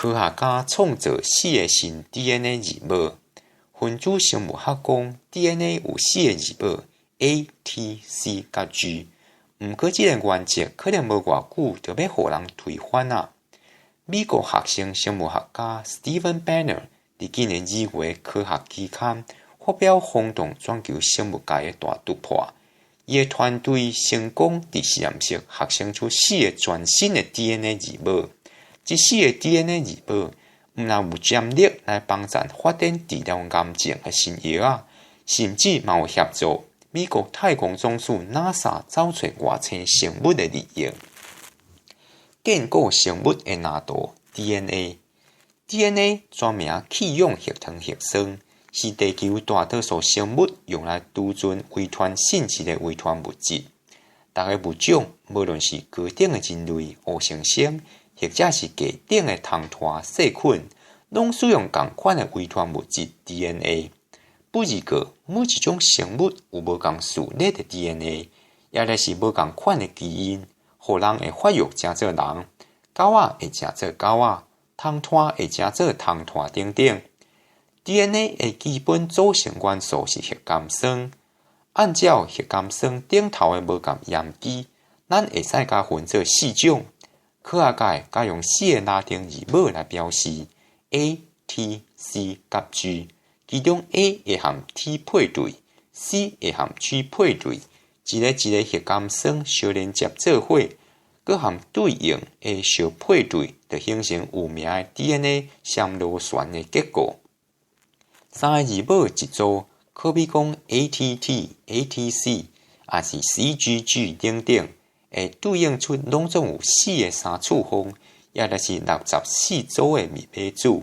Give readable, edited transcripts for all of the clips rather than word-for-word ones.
科学家创造4个新 DNA 字母，分子生物学讲 DNA 有4个字母 A、T、C 甲 G。毋过，即个原则可能无偌久就要互人推翻啊！美国学生生物学家 Stephen Banner 伫今年2月科学期刊发表轰动全球生物界的大突破。伊的团队成功伫实验室合成出4个全新的 DNA 字母。即4个 DNA 字母毋但有潜力来帮助发展治疗癌症的新药啊，甚至嘛有协助美国太空总署 NASA 找出外星生物的利益。建构生物的拿度 DNA 全名气氧核糖核酸，是地球大多数生物用来储存遗传信息的遗传物质。逐个物种，无论是高等的人类、黑猩猩，或者是低等的虫拖细菌，拢使用同款的遗传物质 DNA。不过，每一种生物有无同序列的 DNA， 也就是无同款的基因，互人会发育成做人，狗仔会成做狗仔，虫拖会成做虫拖等等。DNA 的基本组成元素是核苷酸。按照核苷酸顶头的无同盐基，咱会使甲分做4种。科学界甲用4个拉丁字母来表示 A、T、C 甲 G。其中 A 会和 T 配对 ，C 会和 G 配对，一个核苷酸相连接做伙，佮和对应的相配对，就形成有名的 DNA 暹罗旋的结果。3个字母一组，可比讲 ATT、ATC， 也是 CGG 等等，会对应出拢总有4个三次方，也就是64组的密码子。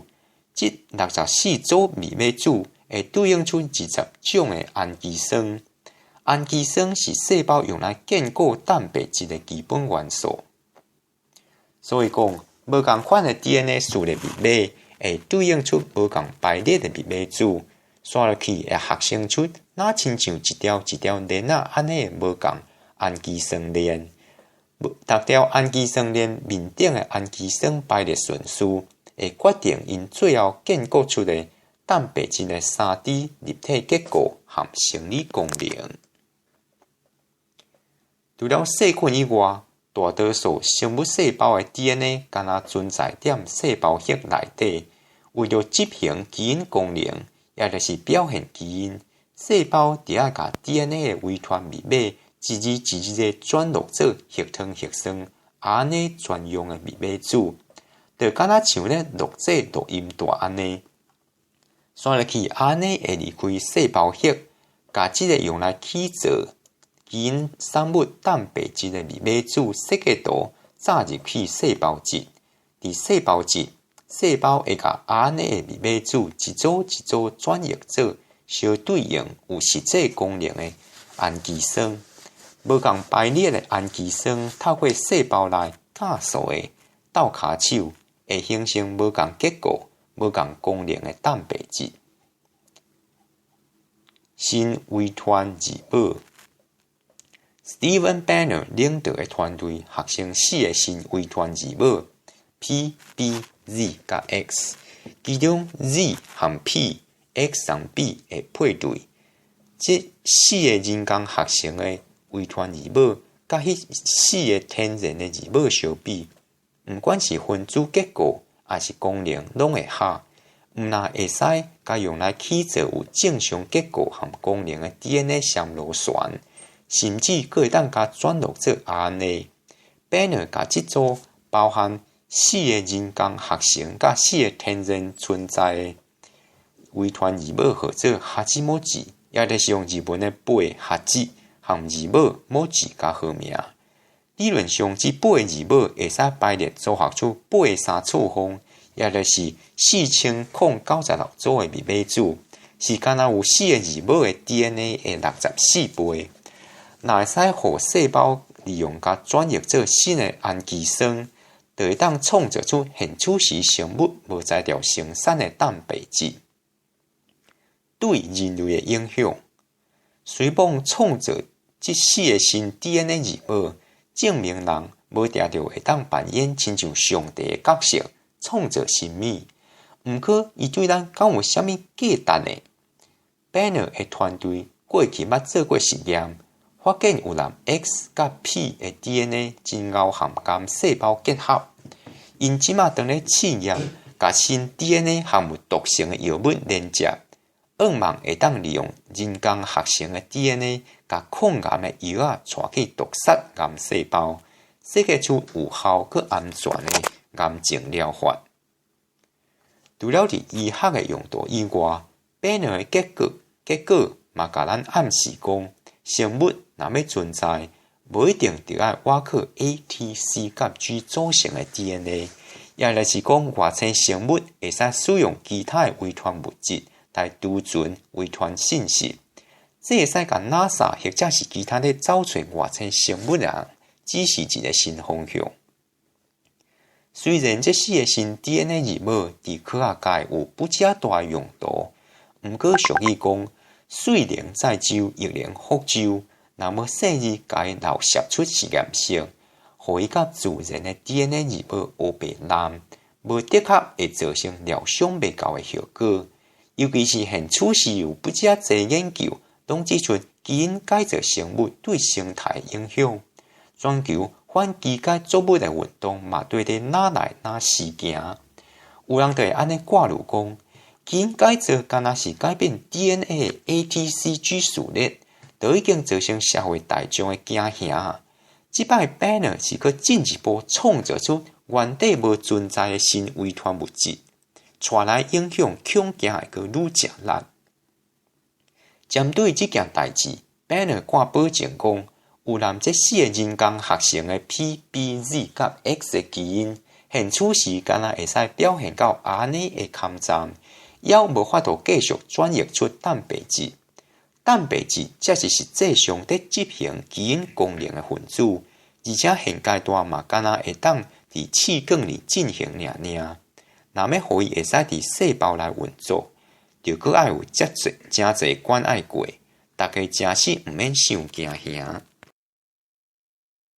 即64组密码子会对应出20种的氨基酸。氨基酸是细胞用来建构蛋白质的基本元素。所以讲，无同款的 DNA 序列密码会对应出无同排列的密码子，刷落去会合成出哪亲像一条一条链仔安尼的无同氨基酸链。逐条氨基酸链面顶的氨基酸排列顺序，会决定因最后建构出的蛋白质的3D 立体结构和生理功能。除了细菌以外，大多数生物细胞的 DNA 敢若存在点细胞核内底，为了执行基因功能，也就是表现基因，细胞伫爱甲 DNA 的遗传密码一字一字的转录做核糖核酸 RNA 专用的密码子。就敢若像咧录制录音带安尼，刷落去 RNA 会离开细胞核，甲即个用来起造基因产物蛋白质的密码子设计图载入去细胞质。伫细胞质，细胞会甲 RNA 的密码子一组一组转译做相对应有实际功能的氨基酸。无共排列的氨基酸透过细胞内加速的斗骹手，会形成无共结构、无共功能的蛋白质。新遗传字母 Stephen Banner 领导的团队合成4个新遗传字母 P、B、Z 甲 X， 其中 Z 和 P、X 和 B 会配对。这4个人工合成的遗传字母，甲迄4个天然的字母相比，毋管是分子结构还是功能，拢会合。毋但会使甲用来起造有正常结构和功能的 DNA 暹罗旋，甚至佫会当甲转录做 RNA。Banner 甲即组包含4个人工合成甲4个天然存在的遗传字母号做哈基母字，也就是用日文的8哈基和字母母字甲号名。理论上，这8个字母会使排列组合出8个三次方，也就是4096组的密码子，是敢若有4个字母的 DNA 的64倍。若会使互细胞利用甲转译做新的氨基酸，就会当创造出现此时生物无在条生产的蛋白质。对人类的影响，随便创造这4个新 DNA 字母，证明人无定着会当扮演亲像上帝的角色，创造新物。毋过，伊对咱敢有啥物价值呢 ？Banner 的团队过去捌做过实验，发现有人 X 甲 P 的 DNA 真偶含甲细胞结合，因即马当咧试验，甲新 DNA 含有毒性的药物连接，希望会当利用人工合成的 DNA， 甲抗癌的药啊带去毒杀癌细胞，设计出有效佮安全的癌症疗法。除了伫医学的用途以外 ，Banner 的结果嘛，甲咱暗示讲，生物若要存在，无一定着爱挖靠 A、T、C 甲 G 组成的 DNA， 也就是讲，外星生物会使使用其他的遗传物质来储存遗传信息，这会使甲 NASA 或者是其他咧找寻外星生物人指示一个新方向。虽然这4个新 DNA 字母伫科学界有不遮大用途，毋过俗语讲，水能载舟，亦能覆舟。若要细日甲伊漏摄出实验室，互伊甲自然的 DNA 字母黑白蓝，无的确会造成疗伤袂够的效果。尤其是现处是有不遮侪研究，拢指出基因改造生物对生态影响。全球反基改作物的运动嘛，对咧哪来哪实行。有人就会安尼挂入讲，基因改造敢若是改变 DNA 的 ATCG 序列，就已经造成社会大众的惊吓。即摆 Banner 是去进一步创造出原底无存在的新遗传物质，带来影响恐惊会阁愈强力。针对这件代志 ，Banner 敢保证讲，有咱这4个人工合成的 P、B、Z 甲 X 的基因，现处时敢若会使表现到 RNA 的抗战，也无法度继续转译出蛋白质。蛋白质才是实际上在执行基因功能的分子，而且现阶段嘛，敢若会当伫气管里进行尔。若要互伊会使伫细胞内运作，就搁爱有真侪关爱过，大家真是毋免伤惊吓。